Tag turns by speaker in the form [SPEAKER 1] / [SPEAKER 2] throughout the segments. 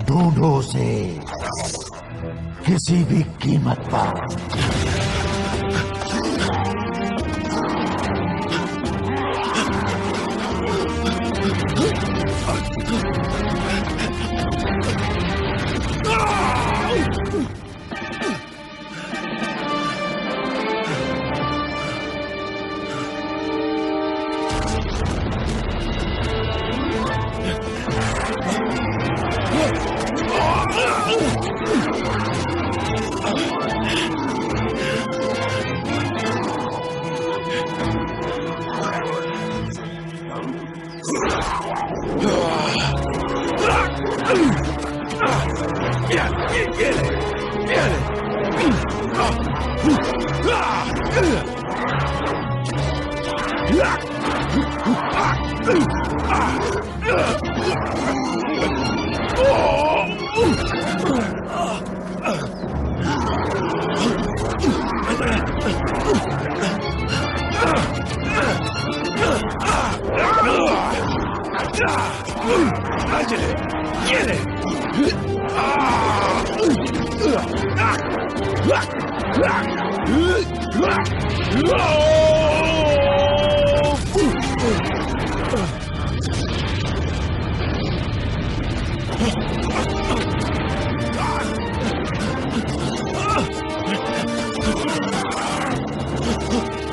[SPEAKER 1] ढूंढो उसे किसी भी कीमत पर।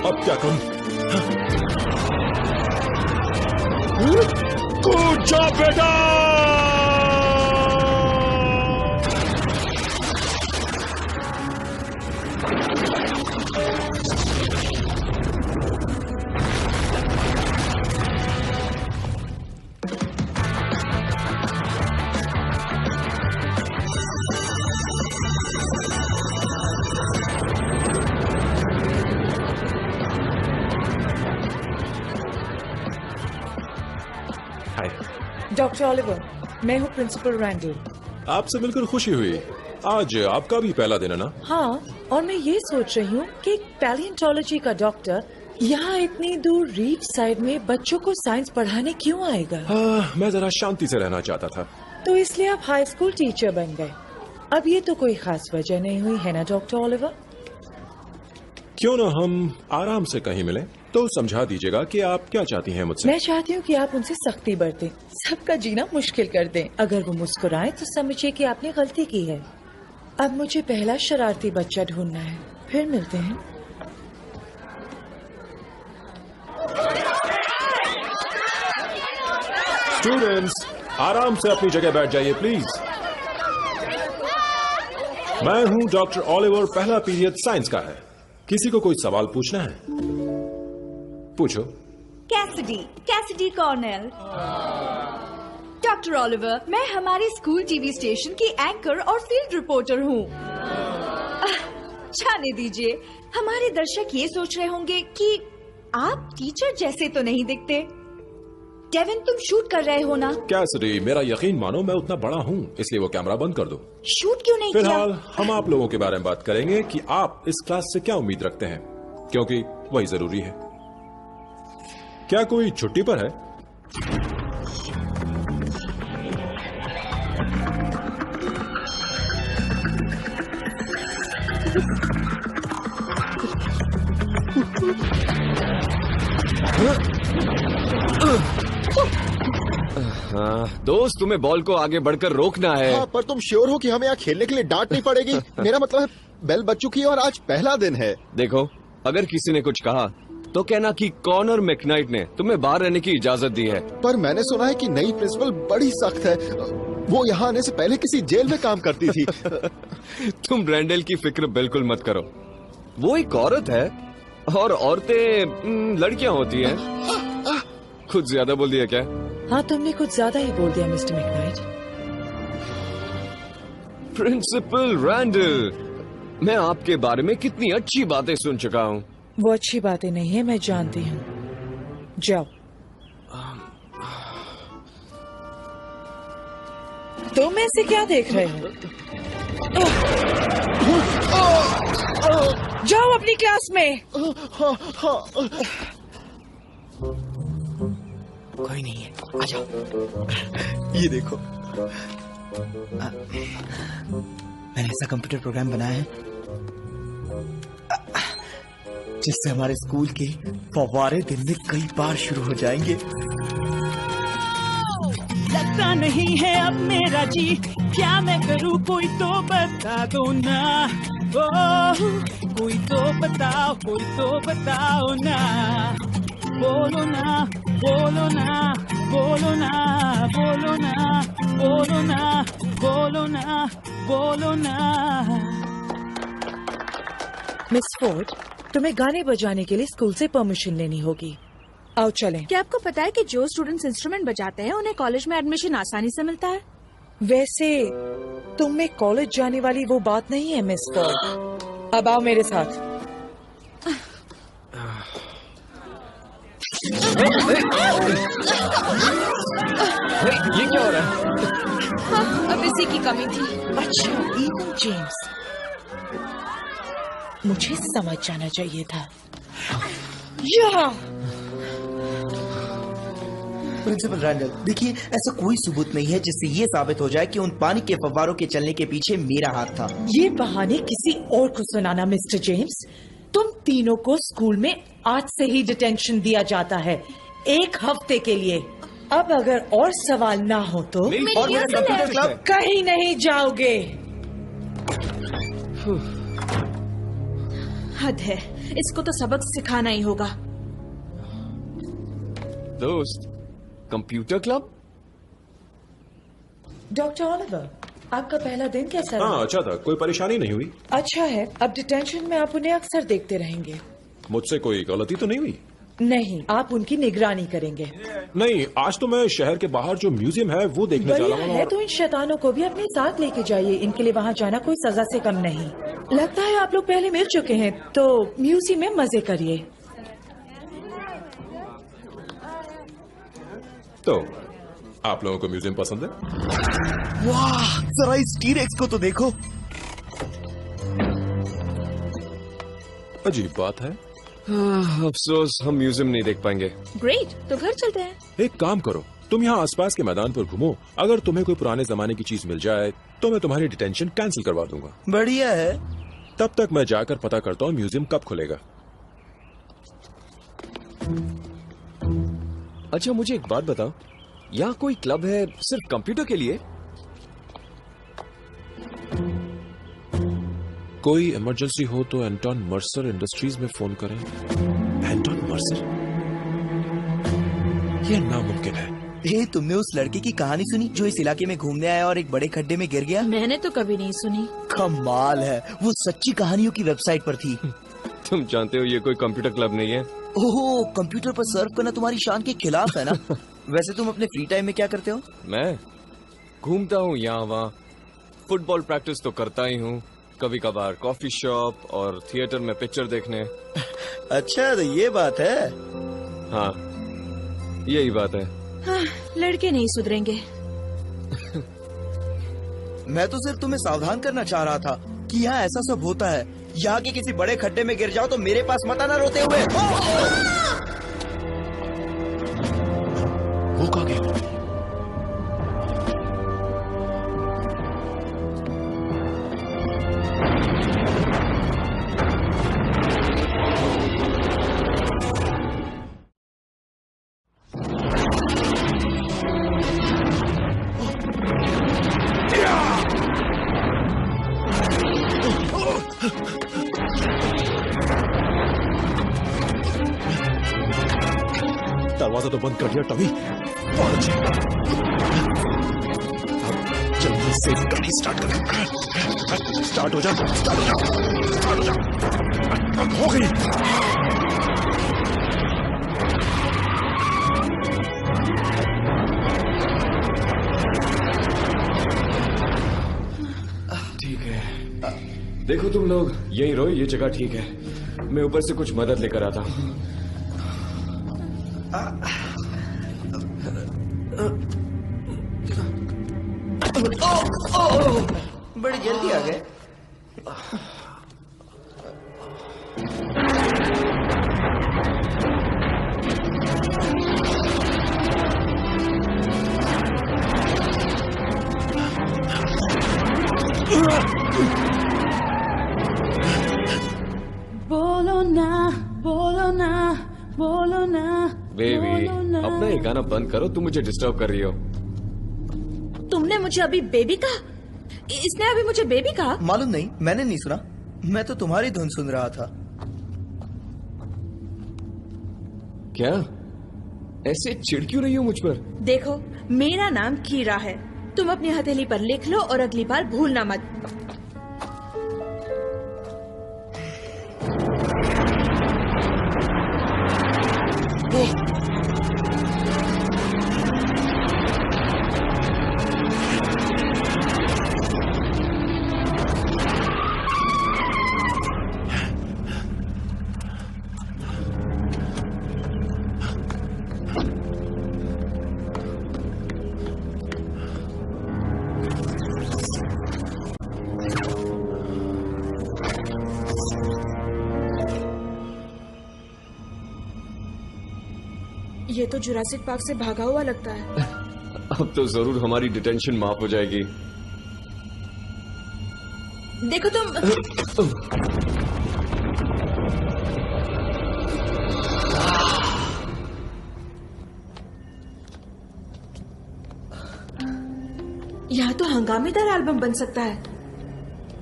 [SPEAKER 2] अब क्या करूं? कूद जा बेटा!
[SPEAKER 3] डॉक्टर ओलिवर, मैं हूँ प्रिंसिपल रैंडल।
[SPEAKER 2] आपसे मिलकर खुशी हुई। आज आपका भी पहला दिन है ना?
[SPEAKER 3] हाँ, और मैं ये सोच रही हूँ कि एक पैलियोंटोलॉजी का डॉक्टर यहाँ इतनी दूर रीफ साइड में बच्चों को साइंस पढ़ाने क्यों आएगा?
[SPEAKER 2] मैं जरा शांति से रहना चाहता था।
[SPEAKER 3] तो इसलिए आप हाई स्कूल टीचर बन गए। अब ये तो कोई खास वजह नहीं हुई है ना डॉक्टर ओलिवर?
[SPEAKER 2] क्यों ना हम आराम से कहीं मिलें? तो समझा दीजिएगा कि आप क्या चाहती हैं मुझसे।
[SPEAKER 3] मैं चाहती हूँ कि आप उनसे सख्ती बरतें, सबका जीना मुश्किल कर दें। अगर वो मुस्कुराए तो समझिए कि आपने गलती की है। अब मुझे पहला शरारती बच्चा ढूंढना है, फिर मिलते हैं।
[SPEAKER 2] स्टूडेंट्स, आराम से अपनी जगह बैठ जाइए प्लीज। मैं हूँ डॉक्टर ओलिवर, पहला पीरियड साइंस का है। किसी को कोई सवाल पूछना है? पूछो।
[SPEAKER 4] Cassidy Cornell. डॉक्टर ओलिवर, मैं हमारे स्कूल टीवी स्टेशन की एंकर और फील्ड रिपोर्टर हूँ। जाने दीजिए, हमारे दर्शक ये सोच रहे होंगे कि आप टीचर जैसे तो नहीं दिखते। डेविन, तुम शूट कर रहे हो ना?
[SPEAKER 2] कैसिडी, मेरा यकीन मानो, मैं उतना बड़ा हूँ, इसलिए वो कैमरा बंद कर दो।
[SPEAKER 4] शूट क्यों नहीं किया?
[SPEAKER 2] फिलहाल हम आप लोगों के बारे में बात करेंगे कि आप इस क्लास से क्या उम्मीद रखते हैं, क्योंकि वही जरूरी है। क्या कोई छुट्टी पर है?
[SPEAKER 5] दोस्त, तुम्हें बॉल को आगे बढ़कर रोकना है।
[SPEAKER 6] हाँ, पर तुम श्योर हो कि हमें यहाँ खेलने के लिए डांट नहीं पड़ेगी? मेरा मतलब है बेल बज चुकी है और आज पहला दिन है।
[SPEAKER 5] देखो, अगर किसी ने कुछ कहा तो कहना कि कॉनर मैकनाइट ने तुम्हें बाहर रहने की इजाजत दी है।
[SPEAKER 6] पर मैंने सुना है कि नई प्रिंसिपल बड़ी सख्त है। वो यहाँ आने से पहले किसी जेल में काम करती थी।
[SPEAKER 5] तुम रैंडल की फिक्र बिल्कुल मत करो। वो एक औरत है और औरतें लड़कियां होती हैं। कुछ ज्यादा बोल दिया क्या?
[SPEAKER 3] हाँ, तुमने कुछ ज्यादा ही बोल दिया मिस्टर मैकनाइट।
[SPEAKER 5] प्रिंसिपल रैंडल, मैं आपके बारे में कितनी अच्छी बातें सुन चुका हूँ।
[SPEAKER 3] वो अच्छी बातें नहीं है, मैं जानती हूँ। जाओ। तुम ऐसे क्या देख रहे हो? जाओ अपनी क्लास में।
[SPEAKER 7] कोई नहीं है, आ जाओ। ये देखो, मैंने ऐसा कंप्यूटर प्रोग्राम बनाया है जिससे हमारे स्कूल के फव्वारे दिन में कई बार शुरू हो जाएंगे।
[SPEAKER 8] लगता नहीं है अब मेरा जी, क्या मैं करूं कोई तो बता दो ना। ओ कोई तो बताओ, कोई तो बताओ ना। बोलो ना, बोलो ना, बोलो ना, बोलो ना, बोलो ना, बोलो ना, बोलो ना।
[SPEAKER 3] मिस फोर्ड, तुम्हें गाने बजाने के लिए स्कूल से परमिशन लेनी होगी। आओ चलें।
[SPEAKER 4] क्या आपको पता है कि जो स्टूडेंट्स इंस्ट्रूमेंट बजाते हैं उन्हें कॉलेज में एडमिशन आसानी से मिलता है?
[SPEAKER 3] वैसे तुम में कॉलेज जाने वाली वो बात नहीं है मिस फोर्ड। अब आओ मेरे साथ।
[SPEAKER 5] ये क्या हो रहा है?
[SPEAKER 4] हाँ, अब इसी की कमी थी।
[SPEAKER 3] अच्छा, ईवन जेम्स, मुझे समझ जाना चाहिए था। यहाँ
[SPEAKER 7] प्रिंसिपल रैंडल, देखिए, ऐसा कोई सबूत नहीं है जिससे ये साबित हो जाए कि उन पानी के फव्वारों के चलने के पीछे मेरा हाथ था।
[SPEAKER 3] ये बहाने किसी और को सुनाना मिस्टर जेम्स। तुम तीनों को स्कूल में आज से ही डिटेंशन दिया जाता है, 1 हफ्ते के लिए। अब अगर और सवाल ना हो तो
[SPEAKER 7] और मेरा कंप्यूटर क्लब
[SPEAKER 3] कहीं नहीं जाओगे।
[SPEAKER 4] हद है, इसको तो सबक सिखाना ही होगा।
[SPEAKER 5] दोस्त, कंप्यूटर क्लब?
[SPEAKER 3] डॉक्टर ऑलिवर, आपका पहला दिन कैसा रहा?
[SPEAKER 2] हाँ, अच्छा था, कोई परेशानी नहीं हुई।
[SPEAKER 3] अच्छा है, अब डिटेंशन में आप उन्हें अक्सर देखते रहेंगे।
[SPEAKER 2] मुझसे कोई गलती तो नहीं हुई?
[SPEAKER 3] नहीं, आप उनकी निगरानी करेंगे।
[SPEAKER 2] नहीं, आज तो मैं शहर के बाहर जो म्यूजियम है वो देखने जा
[SPEAKER 3] बढ़िया
[SPEAKER 2] रहा हूँ।
[SPEAKER 3] है, तो इन शैतानों को भी अपने साथ लेके जाइए। इनके लिए वहाँ जाना कोई सजा से कम नहीं। लगता है आप लोग पहले मिल चुके हैं, तो म्यूजियम में मजे करिए।
[SPEAKER 2] तो आप लोगों को म्यूजियम पसंद है?
[SPEAKER 7] वाह, जरा इस टी-रेक्स को तो देखो।
[SPEAKER 2] अजीब बात है।
[SPEAKER 5] अफसोस हम म्यूजियम नहीं देख पाएंगे।
[SPEAKER 4] ग्रेट, तो घर चलते हैं।
[SPEAKER 2] एक काम करो, तुम यहाँ आसपास के मैदान पर घूमो। अगर तुम्हें कोई पुराने जमाने की चीज मिल जाए तो मैं तुम्हारी डिटेंशन कैंसिल करवा दूंगा।
[SPEAKER 7] बढ़िया है।
[SPEAKER 2] तब तक मैं जाकर पता करता हूँ म्यूजियम कब खुलेगा।
[SPEAKER 5] अच्छा, मुझे एक बात बताओ, यहाँ कोई क्लब है सिर्फ कंप्यूटर के लिए?
[SPEAKER 2] कोई इमरजेंसी हो तो एंटोन मर्सर इंडस्ट्रीज में फोन करें। Anton Mercer? यह नामुमकिन है।
[SPEAKER 7] तुमने उस लड़के की कहानी सुनी जो इस इलाके में घूमने आया और एक बड़े खड्डे में गिर गया?
[SPEAKER 4] मैंने तो कभी नहीं सुनी।
[SPEAKER 7] कमाल है, वो सच्ची कहानियों की वेबसाइट पर थी।
[SPEAKER 5] तुम जानते हो ये कोई कंप्यूटर क्लब नहीं है।
[SPEAKER 7] ओह, कंप्यूटर पर सर्फ करना तुम्हारी शान के खिलाफ है ना? वैसे तुम अपने फ्री टाइम में क्या करते हो?
[SPEAKER 5] मैं घूमता हूँ यहाँ वहाँ, फुटबॉल प्रैक्टिस तो करता ही हूँ, कभी कभार कॉफी शॉप और थिएटर में पिक्चर देखने।
[SPEAKER 7] अच्छा, तो ये बात है।
[SPEAKER 5] हाँ, यही बात है।
[SPEAKER 4] हाँ, लड़के नहीं सुधरेंगे।
[SPEAKER 7] मैं तो सिर्फ तुम्हें सावधान करना चाह रहा था कि यहाँ ऐसा सब होता है। यहाँ के किसी बड़े खड्डे में गिर जाओ तो मेरे पास मत आना रोते हुए।
[SPEAKER 2] वो कहाँ गया? दरवाजा तो बंद कर दिया टॉमी। बहुत अच्छे। अब जल्दी से गाड़ी स्टार्ट कर। स्टार्ट हो जा, स्टार्ट हो जा, स्टार्ट हो जा। अब हो गई।
[SPEAKER 5] देखो तुम लोग यहीं रहो, ये जगह ठीक है। मैं ऊपर से कुछ मदद लेकर आता हूँ।
[SPEAKER 7] बड़ी जल्दी आ गए।
[SPEAKER 8] बोलो ना, बोलो ना, बोलो ना।
[SPEAKER 5] बेबी, अपना ये गाना बंद करो, तुम मुझे डिस्टर्ब कर रही हो।
[SPEAKER 4] तुमने मुझे अभी बेबी कहा? इसने अभी मुझे बेबी कहा?
[SPEAKER 7] मालूम नहीं, मैंने नहीं सुना। मैं तो तुम्हारी धुन सुन रहा था।
[SPEAKER 5] क्या ऐसे चिढ़ क्यों रही हो मुझ पर?
[SPEAKER 4] देखो, मेरा नाम कीरा है। तुम अपनी हथेली पर लिख लो और अगली बार भूलना मत। ये तो जुरासिक पार्क से भागा हुआ लगता है।
[SPEAKER 5] अब तो जरूर हमारी डिटेंशन माफ हो जाएगी।
[SPEAKER 4] देखो तुम। यहाँ तो हंगामेदार एल्बम बन सकता है।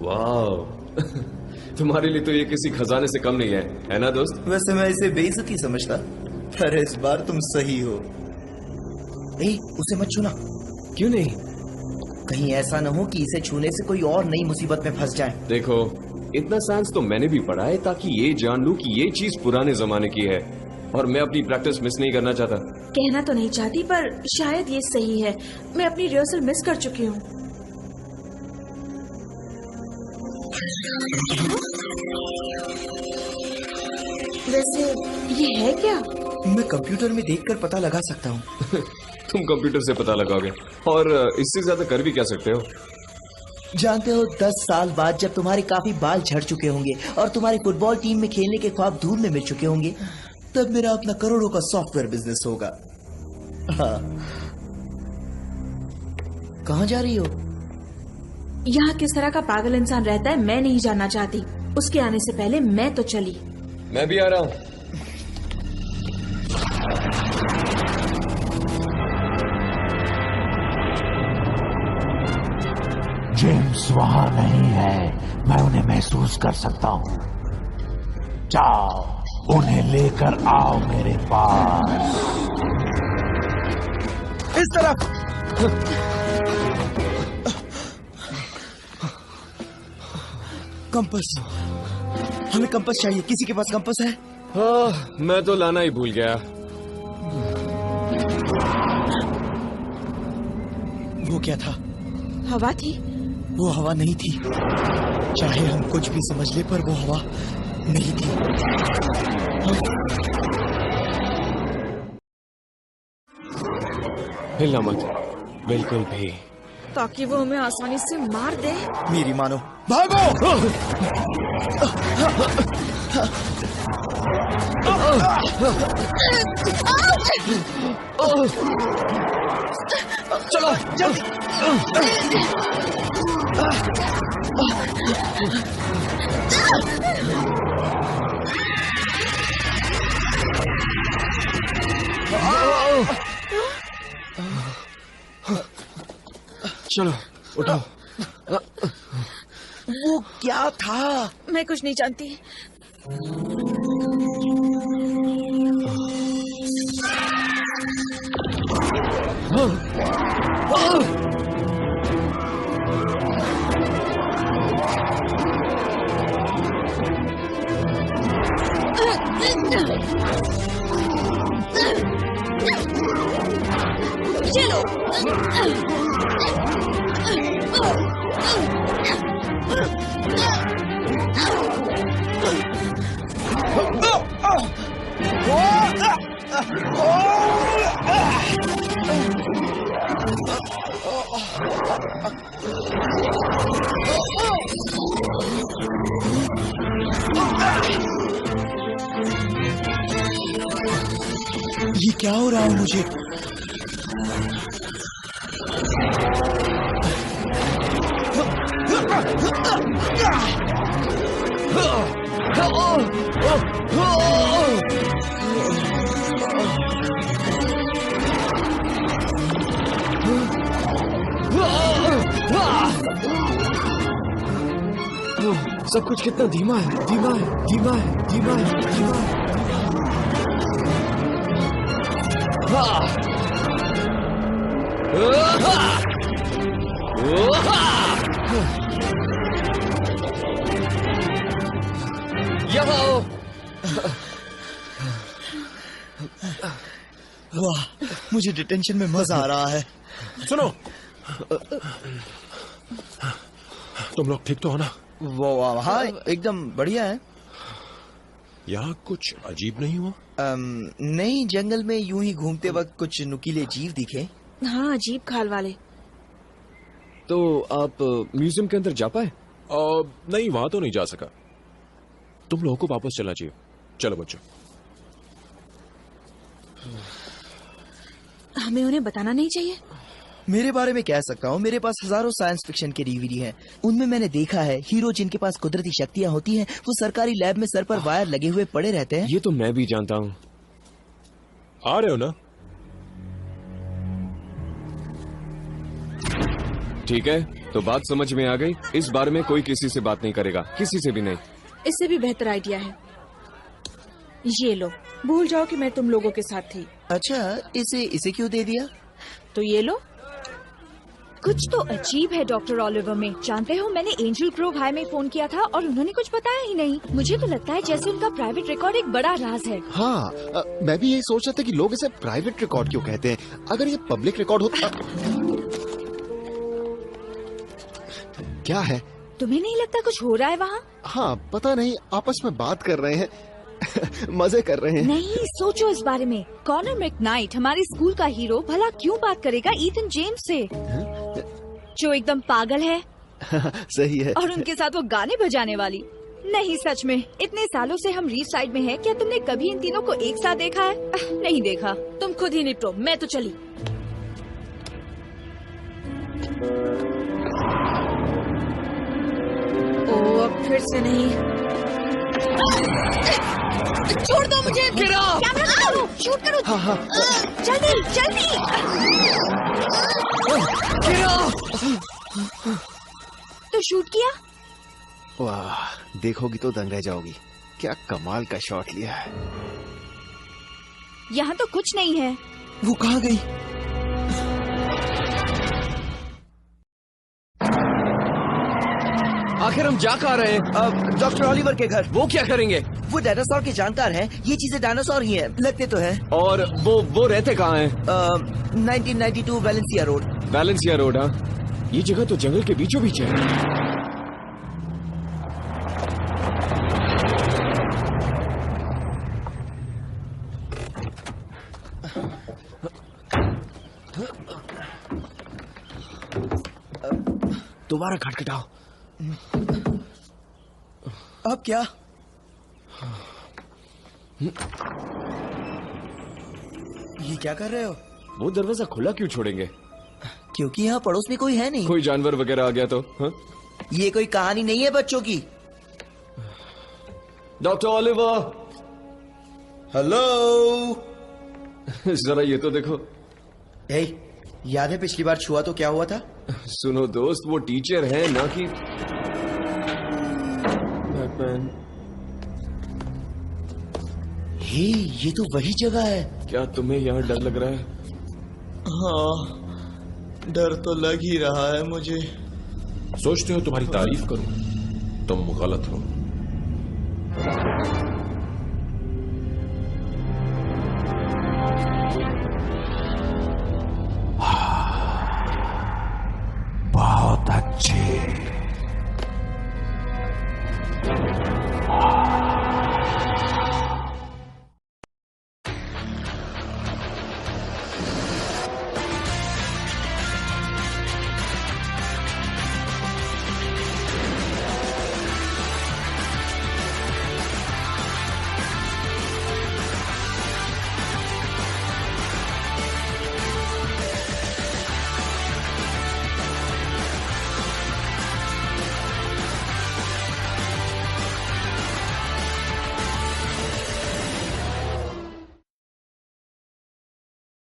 [SPEAKER 5] वाह, तुम्हारे लिए तो ये किसी खजाने से कम नहीं है ना दोस्त?
[SPEAKER 7] वैसे मैं इसे बेइज्जती समझता, पर इस बार तुम सही हो। उसे मत छूना।
[SPEAKER 5] क्यों नहीं?
[SPEAKER 7] कहीं ऐसा न हो कि इसे छूने से कोई और नई मुसीबत में फंस जाए।
[SPEAKER 5] देखो, इतना साइंस तो मैंने भी पढ़ा है ताकि ये जान लूं कि ये चीज पुराने जमाने की है और मैं अपनी प्रैक्टिस मिस नहीं करना चाहता।
[SPEAKER 4] कहना तो नहीं चाहती, पर शायद ये सही है। मैं अपनी रिहर्सल मिस कर चुकी हूँ। वैसे ये है क्या?
[SPEAKER 7] मैं कंप्यूटर में देखकर पता लगा सकता हूँ।
[SPEAKER 5] तुम कंप्यूटर से पता लगाओगे और इससे ज्यादा कर भी क्या सकते हो?
[SPEAKER 7] जानते हो, 10 साल बाद जब तुम्हारे काफी बाल झड़ चुके होंगे और तुम्हारी फुटबॉल टीम में खेलने के ख्वाब धूल में मिल चुके होंगे, तब मेरा अपना करोड़ों का सॉफ्टवेयर बिजनेस होगा। हाँ। कहाँ जा रही हो?
[SPEAKER 4] यहाँ किस तरह का पागल इंसान रहता है मैं नहीं जानना चाहती। उसके आने से पहले मैं तो चली।
[SPEAKER 5] मैं भी आ रहा हूँ।
[SPEAKER 1] जेम्स वहां नहीं है, मैं उन्हें महसूस कर सकता हूँ। जाओ, उन्हें लेकर आओ मेरे पास।
[SPEAKER 7] इस तरफ। कंपास, हमें कंपास चाहिए। किसी के पास कंपास है?
[SPEAKER 5] हाँ, मैं तो लाना ही भूल गया।
[SPEAKER 7] वो क्या था?
[SPEAKER 4] हवा थी।
[SPEAKER 7] वो हवा नहीं थी। चाहे हम कुछ भी समझ ले, पर वो हवा नहीं थी।
[SPEAKER 5] हिलना मत, बिल्कुल भी,
[SPEAKER 4] ताकि वो हमें आसानी से मार दे।
[SPEAKER 7] मेरी मानो, भागो! चलो जल्दी!
[SPEAKER 5] चलो उठो।
[SPEAKER 7] वो क्या था?
[SPEAKER 4] मैं कुछ नहीं जानती। चलो।
[SPEAKER 7] ये क्या हो रहा है मुझे?
[SPEAKER 5] सब कुछ कितना धीमा है, धीमा है, धीमा है, धीमा है, धीमा है।
[SPEAKER 7] वाह, मुझे डिटेंशन में मजा आ रहा है।
[SPEAKER 2] सुनो, तुम लोग ठीक तो हो ना?
[SPEAKER 7] वाह, हाँ, एकदम बढ़िया है।
[SPEAKER 2] यहाँ कुछ अजीब नहीं हुआ?
[SPEAKER 7] नहीं, जंगल में यूं ही घूमते वक्त कुछ नुकीले जीव दिखे।
[SPEAKER 4] हाँ, अजीब खाल वाले।
[SPEAKER 5] तो आप म्यूजियम के अंदर जा पाए?
[SPEAKER 2] नहीं, वहां तो नहीं जा सका। तुम लोगों को वापस चलना चाहिए। चलो बच्चों।
[SPEAKER 4] हमें उन्हें बताना नहीं चाहिए?
[SPEAKER 7] मेरे बारे में कह सकता हूँ, मेरे पास हजारों साइंस फिक्शन के डीवीडी हैं। उनमें मैंने देखा है हीरो जिनके पास कुदरती शक्तियाँ होती हैं, वो सरकारी लैब में सर पर वायर लगे हुए पड़े रहते हैं।
[SPEAKER 5] ये तो मैं भी जानता हूँ।
[SPEAKER 2] आ रहे हो ना?
[SPEAKER 5] ठीक है, तो बात समझ में आ गई। इस बारे में कोई किसी से बात नहीं करेगा, किसी से भी नहीं।
[SPEAKER 9] इससे भी बेहतर आइडिया है। ये लो, भूल जाओ कि मैं तुम लोगों के साथ थी।
[SPEAKER 7] अच्छा, इसे क्यों दे दिया?
[SPEAKER 9] तो ये लो।
[SPEAKER 4] कुछ तो अजीब है डॉक्टर ओलिवर में। जानते हो, मैंने एंजल ग्रोव हाई में फोन किया था और उन्होंने कुछ बताया ही नहीं। मुझे तो लगता है जैसे उनका प्राइवेट रिकॉर्ड एक बड़ा राज है।
[SPEAKER 6] हाँ, मैं भी यही सोच रहा था कि लोग इसे प्राइवेट रिकॉर्ड क्यों कहते हैं। अगर ये पब्लिक रिकॉर्ड होता। क्या है?
[SPEAKER 4] तुम्हें नहीं लगता कुछ हो रहा है वहाँ?
[SPEAKER 6] हाँ, पता नहीं, आपस में बात कर रहे हैं। मजे कर रहे हैं।
[SPEAKER 4] नहीं, सोचो इस बारे में। कॉनर मैकनाइट, हमारे स्कूल का हीरो, भला क्यों बात करेगा ईथन जेम्स से, जो एकदम पागल है।
[SPEAKER 6] सही है।
[SPEAKER 4] और उनके साथ वो गाने बजाने वाली। नहीं, सच में, इतने सालों से हम रीफ साइड में हैं, क्या तुमने कभी इन तीनों को एक साथ देखा है? नहीं देखा।
[SPEAKER 9] तुम खुद ही निपटो, मैं तो चली। ओ, अब फिर से नहीं।
[SPEAKER 4] छोड़ दो मुझे। कैमरा निकालो, शूट करो।
[SPEAKER 6] हाँ।
[SPEAKER 4] जल्दी जल्दी। तो शूट किया?
[SPEAKER 6] वाह, देखोगी तो दंग रह जाओगी। क्या कमाल का शॉट लिया है।
[SPEAKER 4] यहाँ तो कुछ नहीं है।
[SPEAKER 7] वो कहाँ गई?
[SPEAKER 5] आखिर हम जा कहाँ रहे हैं?
[SPEAKER 7] डॉक्टर ओलिवर के घर।
[SPEAKER 5] वो क्या करेंगे?
[SPEAKER 7] वो डायनासोर के जानकार हैं। ये चीजें डायनासोर ही हैं, लगते तो हैं।
[SPEAKER 5] और वो रहते कहाँ हैं?
[SPEAKER 7] 1992 वैलेंसिया रोड।
[SPEAKER 5] वैलेंसिया रोड, हाँ। ये जगह तो जंगल के बीचों बीच है। दोबारा खटखटाओ।
[SPEAKER 7] अब क्या? ये क्या कर रहे हो?
[SPEAKER 5] वो दरवाजा खुला क्यों छोड़ेंगे?
[SPEAKER 7] क्योंकि यहाँ पड़ोस में कोई है नहीं।
[SPEAKER 5] कोई जानवर वगैरह आ गया तो? हाँ?
[SPEAKER 7] ये कोई कहानी नहीं है बच्चों की।
[SPEAKER 5] Doctor Oliver,
[SPEAKER 7] hello.
[SPEAKER 5] जरा ये तो देखो।
[SPEAKER 7] याद है पिछली बार छुआ तो क्या हुआ था?
[SPEAKER 5] सुनो दोस्त, वो टीचर है ना कि बैटमैन।
[SPEAKER 7] ये तो वही जगह है।
[SPEAKER 5] क्या तुम्हें यहाँ डर लग रहा है?
[SPEAKER 7] हाँ, डर तो लग ही रहा है मुझे।
[SPEAKER 2] सोचते हो तुम्हारी तारीफ करूं? तुम गलत हो।